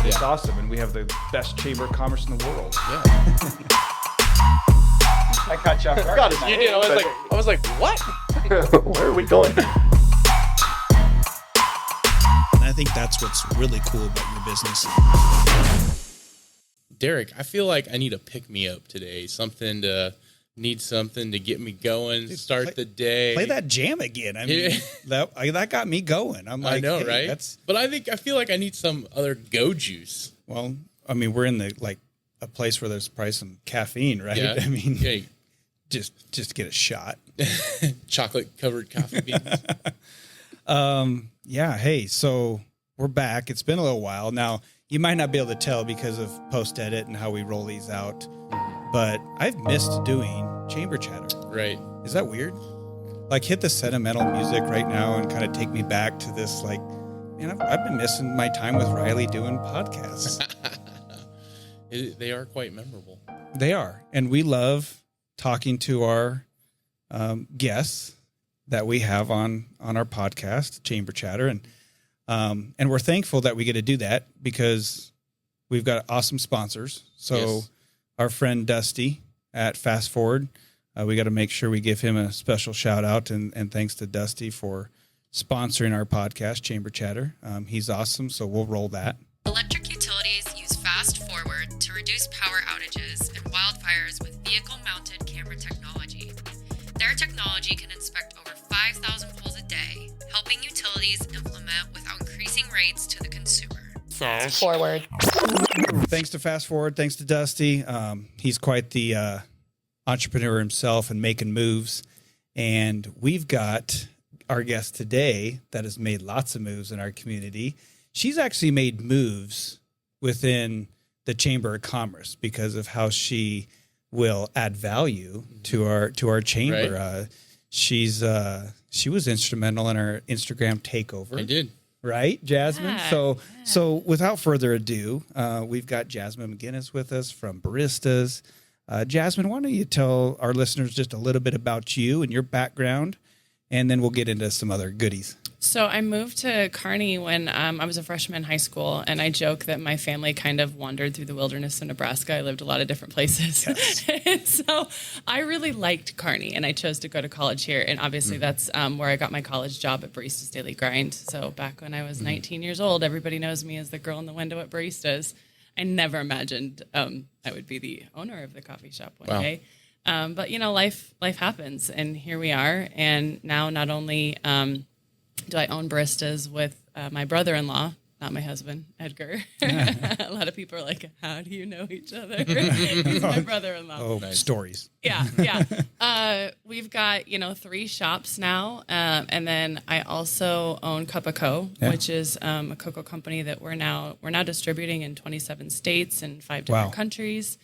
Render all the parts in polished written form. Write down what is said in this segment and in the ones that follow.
It's awesome, and we have the best chamber of commerce in the world. Yeah. I caught you off guard. You did. I was like, what? Where are we going? And I think that's what's really cool about your business. Derek, I feel like I need a pick me up today. Something to get me going, start the day. Play that jam again. I mean, that got me going. I'm like, I know, hey, right? But I feel like I need some other go juice. Well, I mean, we're in a place where there's probably some caffeine, right? Yeah. I mean, yeah. just get a shot. Chocolate covered coffee beans. Yeah. Hey, so we're back. It's been a little while now. You might not be able to tell because of post edit and how we roll these out, but I've missed doing chamber chatter. Right. Is that weird? Like, hit the sentimental music right now and kind of take me back to this. Like, man, I've been missing my time with Riley doing podcasts. They are quite memorable. They are, and we love talking to our guests that we have on our podcast, Chamber Chatter, and we're thankful that we get to do that because we've got awesome sponsors. So Yes. Our friend Dusty at Fast Forward, we got to make sure we give him a special shout out and thanks to Dusty for sponsoring our podcast, Chamber Chatter. He's awesome, so we'll roll that. Electric utilities use Fast Forward to reduce power outages and wildfires with vehicle-mounted camera technology. Their technology can inspect over 5,000 poles a day, helping utilities implement without increasing rates to the consumer. Fast Forward. Thanks to Fast Forward, thanks to Dusty. He's quite the entrepreneur himself and making moves. And we've got our guest today that has made lots of moves in our community. She's actually made moves within the Chamber of Commerce because of how she will add value to our chamber. Right. She was instrumental in our Instagram takeover. I did. Right, Jasmine? Yeah. So without further ado, we've got Jasmine McGinnis with us from Baristas. Jasmine, why don't you tell our listeners just a little bit about you and your background, and then we'll get into some other goodies. So I moved to Kearney when I was a freshman in high school, and I joke that my family kind of wandered through the wilderness of Nebraska. I lived a lot of different places. Yes. And so I really liked Kearney, and I chose to go to college here. And obviously that's where I got my college job at Baristas Daily Grind. So back when I was 19 years old, everybody knows me as the girl in the window at Baristas. I never imagined I would be the owner of the coffee shop one day. But, life happens, and here we are. And now not only do I own Baristas with my brother-in-law, not my husband, Edgar. A lot of people are like, how do you know each other? He's my brother-in-law. Oh, nice. Stories. Yeah. We've got, 3 shops now. And then I also own Cup of Co., which is a cocoa company that we're now distributing in 27 states and 5 different countries.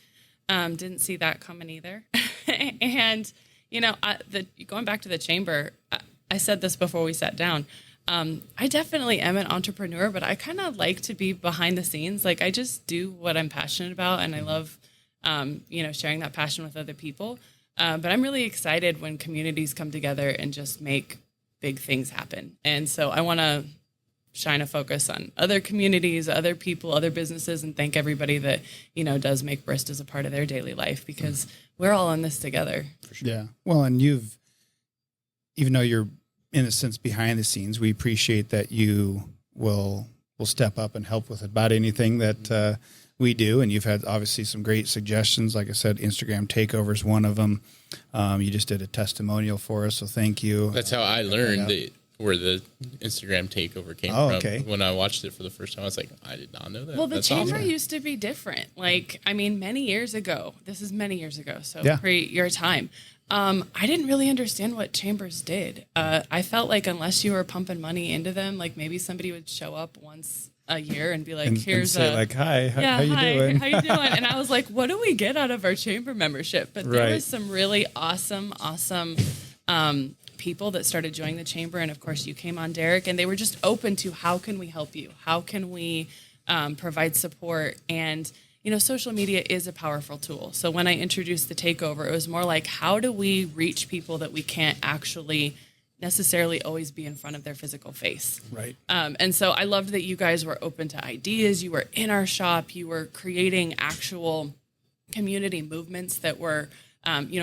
Didn't see that coming either. And, going back to the chamber, I said this before we sat down. I definitely am an entrepreneur, but I kind of like to be behind the scenes. Like, I just do what I'm passionate about, and I love, sharing that passion with other people. But I'm really excited when communities come together and just make big things happen. And so I want to shine a focus on other communities, other people, other businesses, and thank everybody that, does make baristas a part of their daily life, because we're all in this together. For sure. Yeah. Well, and even though you're in a sense behind the scenes, we appreciate that you will step up and help with about anything that we do. And you've had obviously some great suggestions. Like I said, Instagram takeover is one of them. You just did a testimonial for us, so thank you. That's how I learned where the Instagram takeover came from. Okay. When I watched it for the first time, I was like, I did not know that. Well, the That's chamber awesome. used to be different. Many years ago. This is many years ago, so pre your time. I didn't really understand what chambers did. I felt like unless you were pumping money into them, like maybe somebody would show up once a year and be like, "Here's and say like, hi, how you doing? How you doing?" And I was like, "What do we get out of our chamber membership?" But there was some really awesome people that started joining the chamber, and of course, you came on, Derek, and they were just open to how can we help you? How can we provide support? And social media is a powerful tool. So when I introduced the takeover, it was more like, how do we reach people that we can't actually necessarily always be in front of their physical face. Right. And so I loved that you guys were open to ideas. You were in our shop. You were creating actual community movements that were,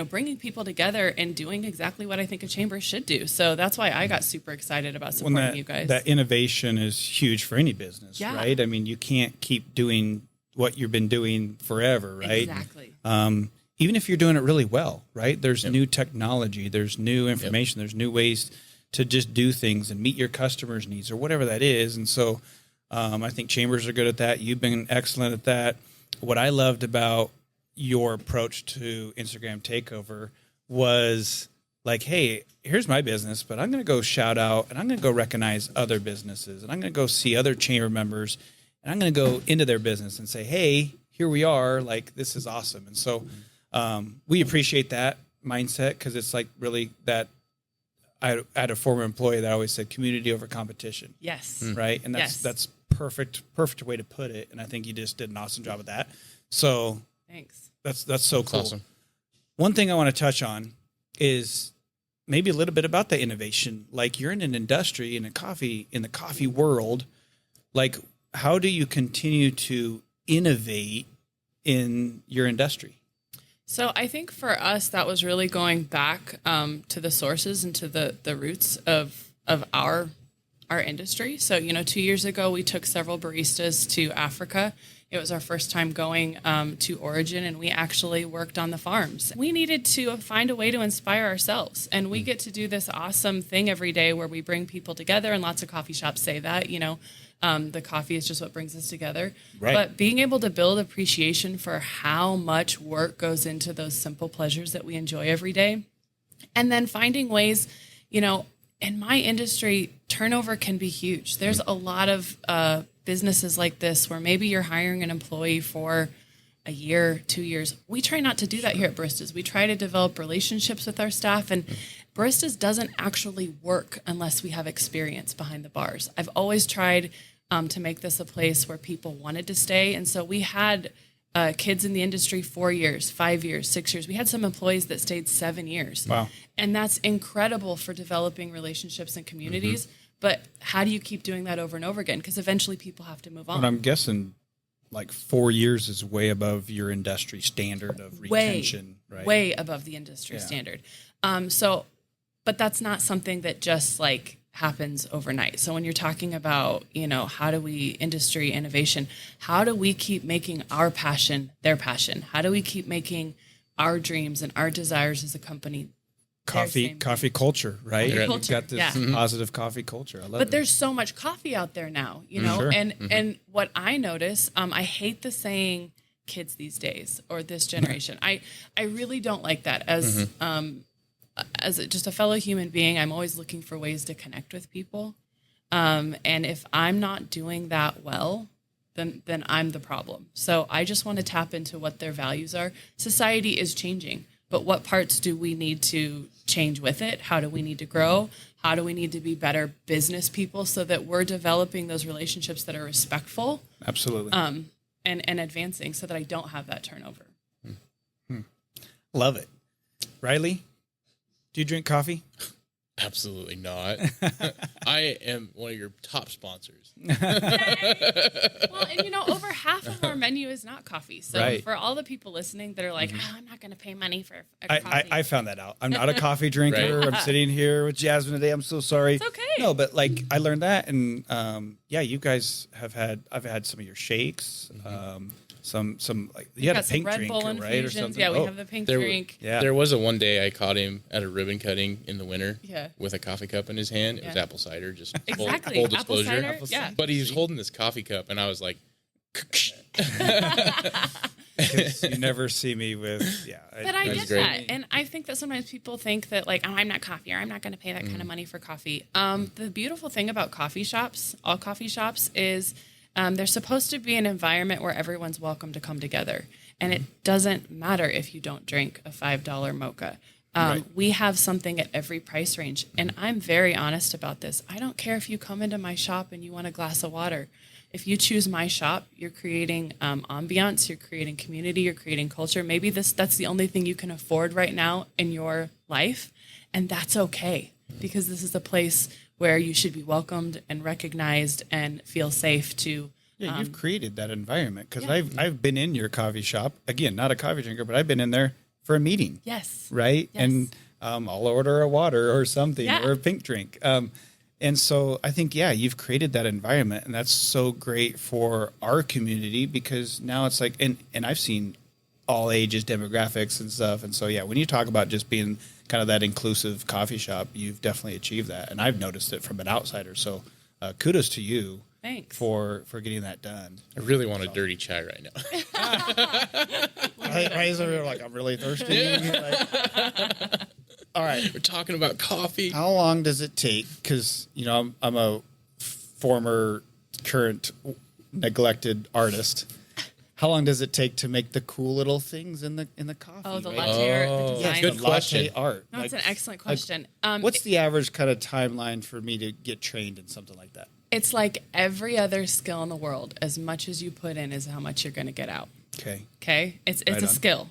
bringing people together and doing exactly what I think a chamber should do. So that's why I got super excited about supporting you guys. That innovation is huge for any business, Yeah. right? I mean, you can't keep doing what you've been doing forever, right? Exactly. Even if you're doing it really well, right? There's new technology, there's new information, there's new ways to just do things and meet your customers' needs or whatever that is. And so I think chambers are good at that. You've been excellent at that. What I loved about your approach to Instagram Takeover was like, hey, here's my business, but I'm going to go shout out and I'm going to go recognize other businesses and I'm going to go see other chamber members and I'm going to go into their business and say, hey, here we are. Like, this is awesome. And so we appreciate that mindset because it's like really that I had a former employee that always said community over competition. Yes. Right. And that's perfect way to put it. And I think you just did an awesome job of that. So Thanks. that's so cool. Awesome. One thing I want to touch on is maybe a little bit about the innovation. Like you're in an industry in the coffee world. Like how do you continue to innovate in your industry? So I think for us, that was really going back to the sources and to the roots of our industry. So, 2 years ago, we took several baristas to Africa. It was our first time going to Origin, and we actually worked on the farms. We needed to find a way to inspire ourselves, and we get to do this awesome thing every day where we bring people together, and lots of coffee shops say that, the coffee is just what brings us together. Right. But being able to build appreciation for how much work goes into those simple pleasures that we enjoy every day, and then finding ways, in my industry, turnover can be huge. There's a lot of businesses like this where maybe you're hiring an employee for a year, 2 years. We try not to do that here at Baristas. We try to develop relationships with our staff, and Baristas doesn't actually work unless we have experience behind the bars. I've always tried to make this a place where people wanted to stay. And so we had kids in the industry 4 years, 5 years, 6 years. We had some employees that stayed 7 years. Wow. And that's incredible for developing relationships and communities. But how do you keep doing that over and over again? Because eventually people have to move on. But I'm guessing like 4 years is way above your industry standard of retention, right? Way above the industry standard. But that's not something that just like happens overnight. So when you're talking about, how do we industry innovation, how do we keep making our passion their passion? How do we keep making our dreams and our desires as a company Coffee culture, right? Coffee You've culture, got this positive coffee culture. I love it. But there's so much coffee out there now, Sure. and what I notice, I hate the saying kids these days or this generation. I really don't like that as just a fellow human being. I'm always looking for ways to connect with people. And if I'm not doing that well, then I'm the problem. So I just want to tap into what their values are. Society is changing, but what parts do we need to change with it? How do we need to grow? How do we need to be better business people so that we're developing those relationships that are respectful? Absolutely. And advancing so that I don't have that turnover. Love it. Riley, do you drink coffee? Absolutely not. I am one of your top sponsors. Well, and over half of our menu is not coffee. So Right. for all the people listening that are like, I'm not going to pay money for a coffee. I found that out. I'm not a coffee drinker. Right. I'm sitting here with Jasmine today. I'm so sorry. It's okay. No, but like I learned that, and you guys I've had some of your shakes. Some like you had a got some pink Red drink, Bull right, or infusions. something. Yeah, we Oh, have the pink There, drink. Yeah. there was one day I caught him at a ribbon cutting in the winter Yeah. with a coffee cup in his hand. It was Yeah. apple cider, just Exactly. full Apple disclosure. cider, yeah. But he was holding this coffee cup, and I was like, 'cause you never see me with But I That's get great. that. And I think that sometimes people think that, like, I'm not coffee or I'm not going to pay that kind of money for coffee. The beautiful thing about coffee shops, all coffee shops, is they're supposed to be an environment where everyone's welcome to come together. And it doesn't matter if you don't drink a $5 mocha. We have something at every price range. And I'm very honest about this. I don't care if you come into my shop and you want a glass of water. If you choose my shop, you're creating ambiance, you're creating community, you're creating culture. Maybe that's the only thing you can afford right now in your life, and that's okay. because this is a place where you should be welcomed and recognized and feel safe to. Yeah, you've created that environment because Yeah. I've been in your coffee shop. Again, not a coffee drinker, but I've been in there for a meeting. Yes. Right? Yes. And I'll order a water or something Yeah. or a pink drink. And so I think, yeah, you've created that environment, and that's so great for our community because now it's like, and I've seen all ages, demographics and stuff. And so, yeah, when you talk about just being kind of that inclusive coffee shop, you've definitely achieved that. And I've noticed it from an outsider. So kudos to you. Thanks. For getting that done. I really want a dirty chai right now. Why is it like I'm really thirsty? All right. We're talking about coffee. How long does it take? Because I'm a former, current, neglected artist. How long does it take to make the cool little things in the coffee? Oh, the right? latte art, the Oh, design. good the question. latte art. No, it's Like, an excellent question. what's the average kind of timeline for me to get trained in something like that? It's like every other skill in the world. As much as you put in is how much you're going to get out. Okay. Okay, it's Right a on. skill.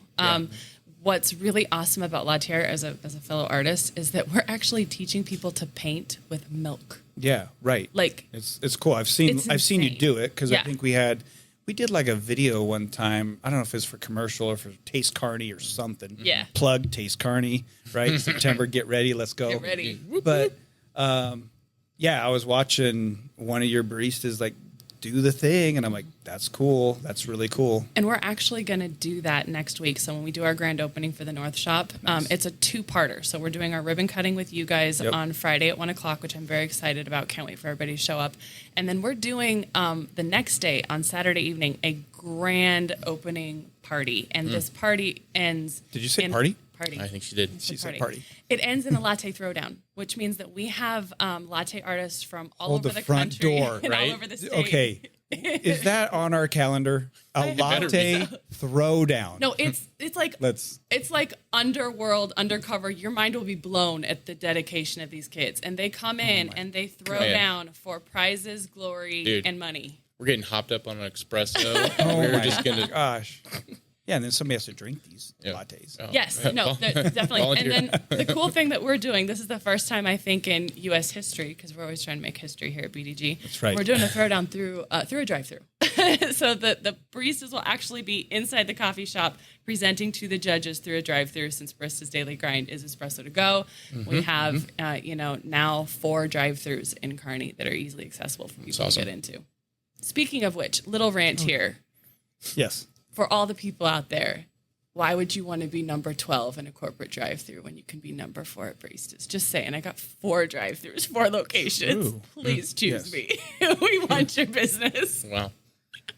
What's really awesome about latte art as a fellow artist is that we're actually teaching people to paint with milk. Yeah. Right. Like it's cool. I've seen it's you insane. do it because I Yeah. think we did like a video one time. I don't know if it's for commercial or for Taste Carney or something. Yeah. Plug Taste Carney, right? September, get ready, let's go. Get ready. But yeah, I was watching one of your baristas like do the thing, and I'm like, that's cool. That's really cool. And we're actually going to do that next week. So when we do our grand opening for the North Shop, it's a two-parter. So we're doing our ribbon cutting with you guys on Friday at 1 o'clock, which I'm very excited about. Can't wait for everybody to show up. And then we're doing the next day on Saturday evening a grand opening party. And this party ends. Did you say party? Party. I think she did. She said party. It ends in a latte throwdown, which means that we have latte artists from all Hold over the the front country door, and right? all over the state. Okay. Is that on our calendar? A latte throwdown. No, it's like Let's. it's like underworld, undercover. Your mind will be blown at the dedication of these kids, and they come in and they throw God. down for prizes, glory, Dude. and money. We're getting hopped up on an espresso. Oh We're my just gonna. gosh. Yeah, and then somebody has to drink these Yeah. lattes. Oh. Yes, no, definitely. Volunteer. And then the cool thing that we're doing, this is the first time I think in U.S. history, because we're always trying to make history here at BDG. That's right. We're doing a throwdown through a drive-through. So the baristas will actually be inside the coffee shop presenting to the judges through a drive-through. Since Barista's Daily Grind is espresso to go, we have now 4 drive-throughs in Kearney that are easily accessible for people awesome. to get into. Speaking of which, little rant here Yes. for all the people out there. Why would you want to be number 12 in a corporate drive-through when you can be number 4 at Baristas? Just saying, I got 4 drive-throughs, 4 locations. Ooh. Please choose Yes. me. We want your business. Wow.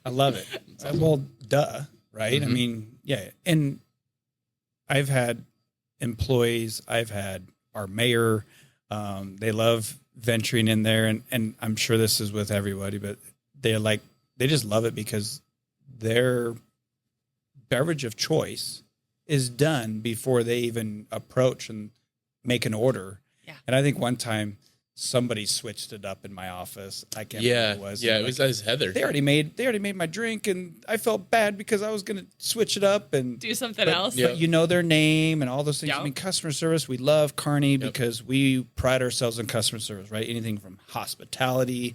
I love it. Well, duh, right? I mean, yeah. And I've had employees, I've had our mayor, they love venturing in there. And I'm sure this is with everybody, but they just love it because their beverage of choice is done before they even approach and make an order. Yeah. And I think one time somebody switched it up in my office. I can't Yeah. remember who it was. Yeah. It Like, was as Heather. they already made my drink, and I felt bad because I was going to switch it up and Do something but, else. Yeah. But you know their name and all those things. Yep. I mean, customer service. We love Kearney because we pride ourselves on customer service, right? Anything from hospitality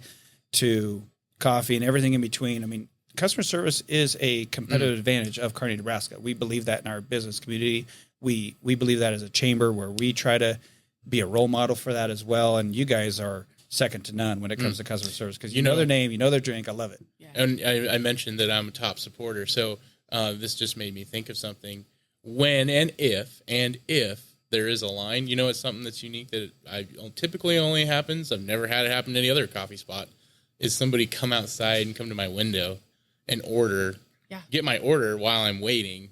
to coffee and everything in between. I mean, customer service is a competitive advantage of Kearney, Nebraska. We believe that in our business community. We believe that as a chamber where we try to be a role model for that as well. And you guys are second to none when it comes to customer service because you know their name, you know their drink. I love it. And I mentioned that I'm a top supporter, so this just made me think of something. When and if there is a line, it's something that's unique that I typically only happens. I've never had it happen to any other coffee spot. Is somebody come outside and come to my window and order, get my order while I'm waiting.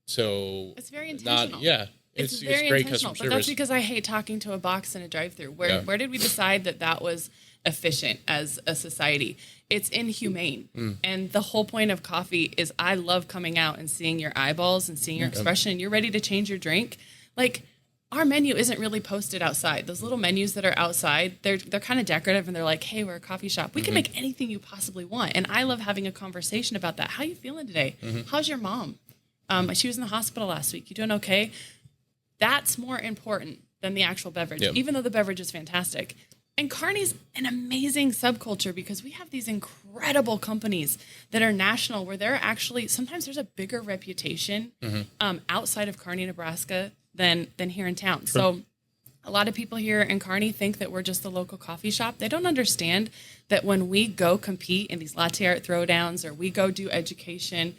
So It's very intentional. It's very great intentional. customer But that's service. because I hate talking to a box in a drive-through. Where did we decide that was efficient as a society? It's inhumane. And the whole point of coffee is I love coming out and seeing your eyeballs and seeing your expression. You're ready to change your drink. Like, our menu isn't really posted outside. Those little menus that are outside, they're kind of decorative, and they're like, hey, we're a coffee shop. We can make anything you possibly want. And I love having a conversation about that. How you feeling today? How's your mom? She was in the hospital last week. You doing okay? That's more important than the actual beverage, Yep. even though the beverage is fantastic. And Carney's an amazing subculture because we have these incredible companies that are national where they're actually, sometimes there's a bigger reputation outside of Kearney, Nebraska than here in town. So a lot of people here in Kearney think that we're just the local coffee shop. They don't understand that when we go compete in these latte art throwdowns or we go do education,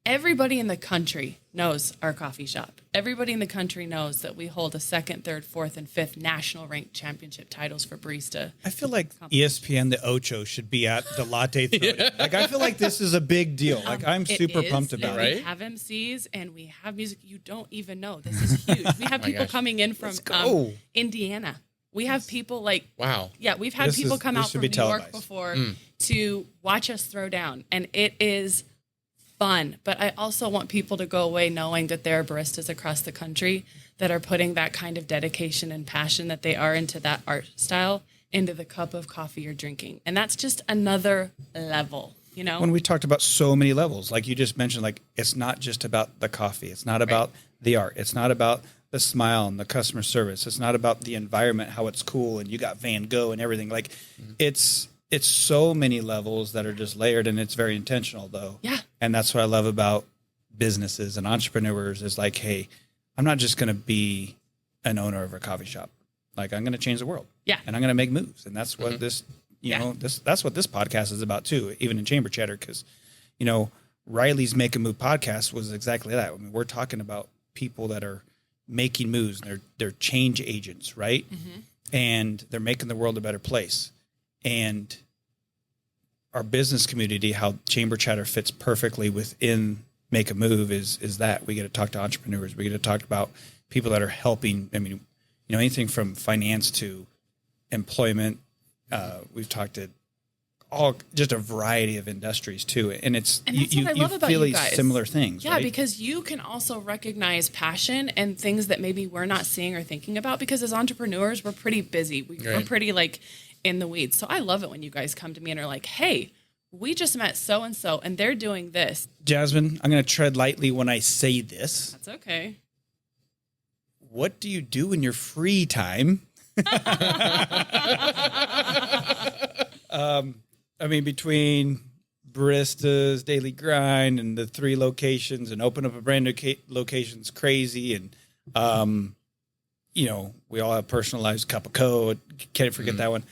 everybody in the country knows our coffee shop. Everybody in the country knows that we hold a 2nd, 3rd, 4th, and 5th national ranked championship titles for barista. I feel like ESPN, the Ocho, should be at the latte throwdown. Like, I feel like this is a big deal. Like, I'm super pumped about Right? We have MCs and we have music. You don't even know. This is huge. We have people coming in from go. Indiana. We have people like, Wow. yeah, we've had This people is- come this out should from be New York televised. before to watch us throw down. And it is fun. But I also want people to go away knowing that there are baristas across the country that are putting that kind of dedication and passion that they are into that art style into the cup of coffee you're drinking. And that's just another level, you know? When we talked about so many levels, like you just mentioned, like, it's not just about the coffee. It's not about the art. It's not about the smile and the customer service. It's not about the environment, how it's cool, and you got Van Gogh and everything. Like, it's so many levels that are just layered, and it's very intentional, though. Yeah. And that's what I love about businesses and entrepreneurs is like, hey, I'm not just going to be an owner of a coffee shop. Like, I'm going to change the world. Yeah. And I'm going to make moves. And that's what this, you know, that's what this podcast is about too, even in Chamber Chatter. Cause, you know, Riley's Make a Move podcast was exactly that. I mean, we're talking about people that are making moves and they're change agents, right? And they're making the world a better place. And our business community, how Chamber Chatter fits perfectly within Make a Move is that we get to talk to entrepreneurs. We get to talk about people that are helping. I mean, you know, anything from finance to employment. We've talked to just a variety of industries too. And it's, And that's what I love about feel you these guys. similar things, Yeah, right? because you can also recognize passion and things that maybe we're not seeing or thinking about because as entrepreneurs, we're pretty busy. We're pretty like in the weeds. So I love it when you guys come to me and are like, hey, we just met so-and-so and they're doing this. Jasmine, I'm going to tread lightly when I say this. That's okay. What do you do in your free time? I mean, between baristas, daily grind, and the 3 locations, and open up a brand new location's crazy. And, you know, we all have personalized cup of co. Can't forget that one.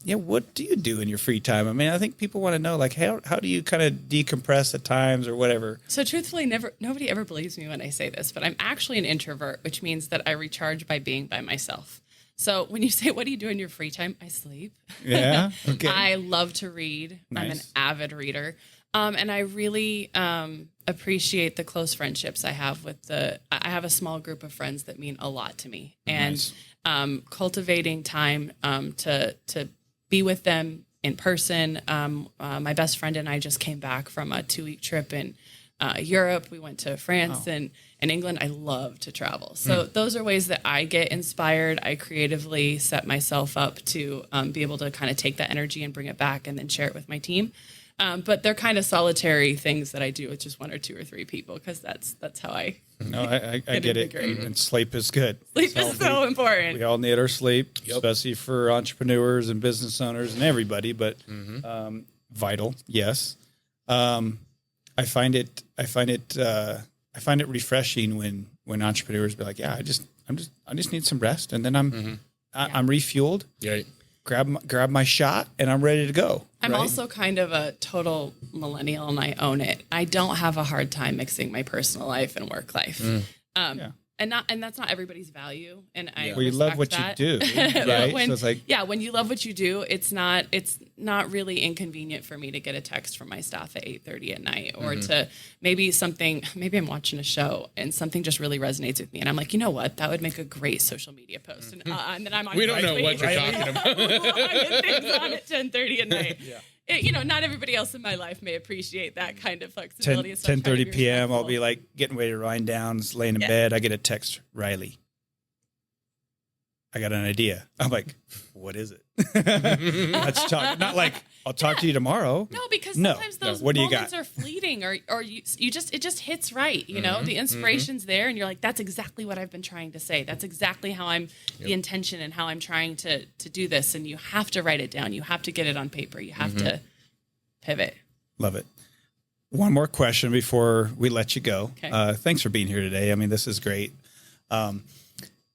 Yeah, what do you do in your free time? I mean, I think people want to know, like, how do you kind of decompress at times or whatever? So truthfully, nobody ever believes me when I say this, but I'm actually an introvert, which means that I recharge by being by myself. So when you say, what do you do in your free time? I sleep. Yeah. Okay. I love to read. I'm an Nice. avid reader. And I really appreciate the close friendships I have I have a small group of friends that mean a lot to me. Nice. And cultivating time to be with them in person. My best friend and I just came back from a 2-week trip in Europe. We went to France and England. I love to travel. So those are ways that I get inspired. I creatively set myself up to be able to kind of take that energy and bring it back and then share it with my team. But they're kind of solitary things that I do with just 1 or 2 or 3 people because that's how I No, I get it. Great. And sleep is good. sleep is so important. We all need our sleep, especially for entrepreneurs and business owners and everybody. But vital, yes. I find it refreshing when entrepreneurs be like, yeah, I just need some rest, and then I'm refueled. Right. Grab my shot, and I'm ready to go. I'm right? also kind of a total millennial and I own it. I don't have a hard time mixing my personal life and work life. And that's not everybody's value. And I Well, you love what respect you that. do, right? When, So it's like, when you love what you do, it's not really inconvenient for me to get a text from my staff at 8:30 at night or to maybe I'm watching a show and something just really resonates with me. And I'm like, you know what? That would make a great social media post. And then I'm on We don't know what you're talking about. logging things on at 10:30 at night. Not everybody else in my life may appreciate that kind of flexibility. 10:30 p.m. I'll be like getting ready to wind down, laying in bed. I get a text, Riley, I got an idea. I'm like, what is it? Let's talk. Not like, I'll talk to you tomorrow. No, because No. sometimes those What do you moments got? are fleeting, or you just it just hits right. You know, the inspiration's there, and you're like, that's exactly what I've been trying to say. That's exactly how I'm the intention and how I'm trying to do this. And you have to write it down. You have to get it on paper. You have to pivot. Love it. One more question before we let you go. Okay. Thanks for being here today. I mean, this is great.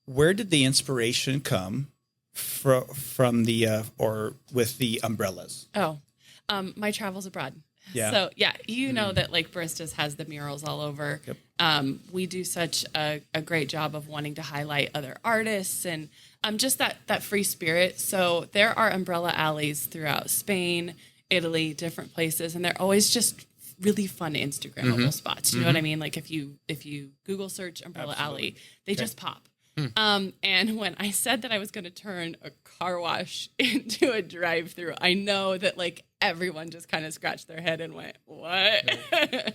Where did the inspiration come from the or with the umbrellas? Oh, my travels abroad. Yeah. So yeah, you know that like Baristas has the murals all over. Yep. We do such a great job of wanting to highlight other artists and just that free spirit. So there are umbrella alleys throughout Spain, Italy, different places, and they're always just really fun Instagrammable spots. You know what I mean? Like if you Google search umbrella alley, they just pop. And when I said that I was going to turn a car wash into a drive-through, I know that like everyone just kind of scratched their head and went, "What?"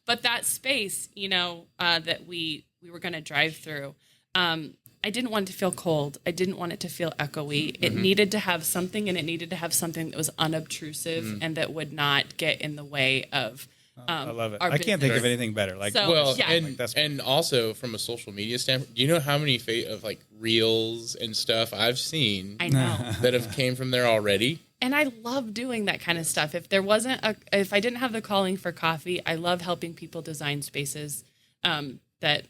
But that space, you know, that we were going to drive through, I didn't want it to feel cold. I didn't want it to feel echoey. It needed to have something, and it needed to have something that was unobtrusive and that would not get in the way of. I love it. our I can't think of business. anything better. Like, So- Well, Yeah. and Like, that's- and also from a social media standpoint, do you know how many of like reels and stuff I've seen I know. that have came from there already? And I love doing that kind of stuff. If I didn't have the calling for coffee, I love helping people design spaces that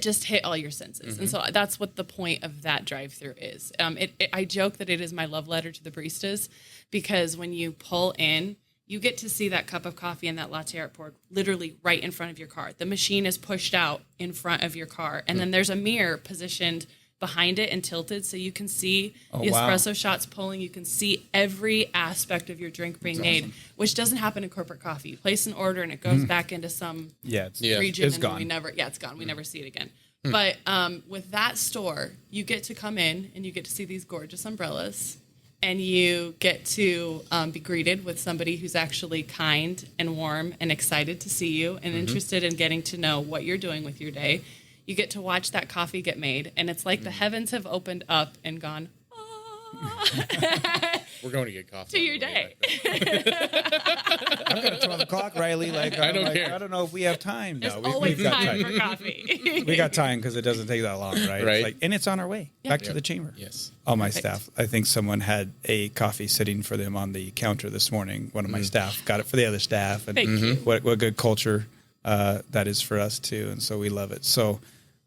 just hit all your senses. And so that's what the point of that drive-through is. I joke that it is my love letter to the baristas, because when you pull in, you get to see that cup of coffee and that latte art poured literally right in front of your car. The machine is pushed out in front of your car, and then there's a mirror positioned behind it and tilted so you can see the wow. espresso shots pulling. You can see every aspect of your drink being made, which doesn't happen in corporate coffee. You place an order and it goes back into some region, it's and gone. then it's gone. We never see it again. But with that store, you get to come in and you get to see these gorgeous umbrellas, and you get to be greeted with somebody who's actually kind and warm and excited to see you and interested in getting to know what you're doing with your day. You get to watch that coffee get made, and it's like the heavens have opened up and gone, We're going to get coffee to on your the way day. back. I've got a 12 o'clock, Riley. Like, I don't care. I don't know if we have time. There's No, always we've got time for coffee. We got time because it doesn't take that long, right? Right. It's like, and it's on our way back to Yep. the chamber. Yes. All my Perfect. staff. I think someone had a coffee sitting for them on the counter this morning. One of my staff got it for the other staff. And Thank you. what good culture that is for us too. And so we love it. So,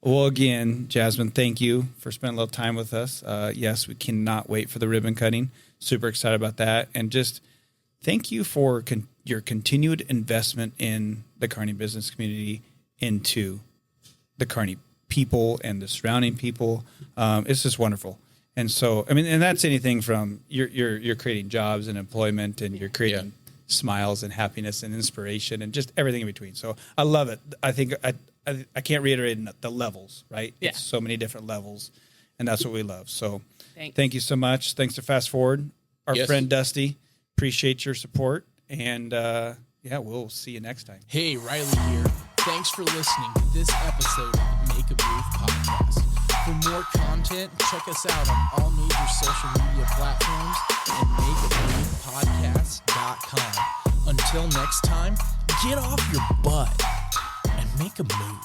well, again, Jasmine, thank you for spending a little time with us. Yes, we cannot wait for the ribbon cutting. Super excited about that. And just thank you for your continued investment in the Kearney business community, into the Kearney people and the surrounding people. It's just wonderful. And so, I mean, and that's anything from you're creating jobs and employment, and you're creating smiles and happiness and inspiration and just everything in between. So I love it. I think I can't reiterate enough the levels, right? Yeah. It's so many different levels, and that's what we love. So Thanks. thank you so much. Thanks to Fast Forward, our Yes. friend Dusty. Appreciate your support. And we'll see you next time. Hey, Riley here. Thanks for listening to this episode of the Make a Move podcast. For more content, check us out on all major social media platforms and makeamovepodcast.com. Until next time, get off your butt and make a move.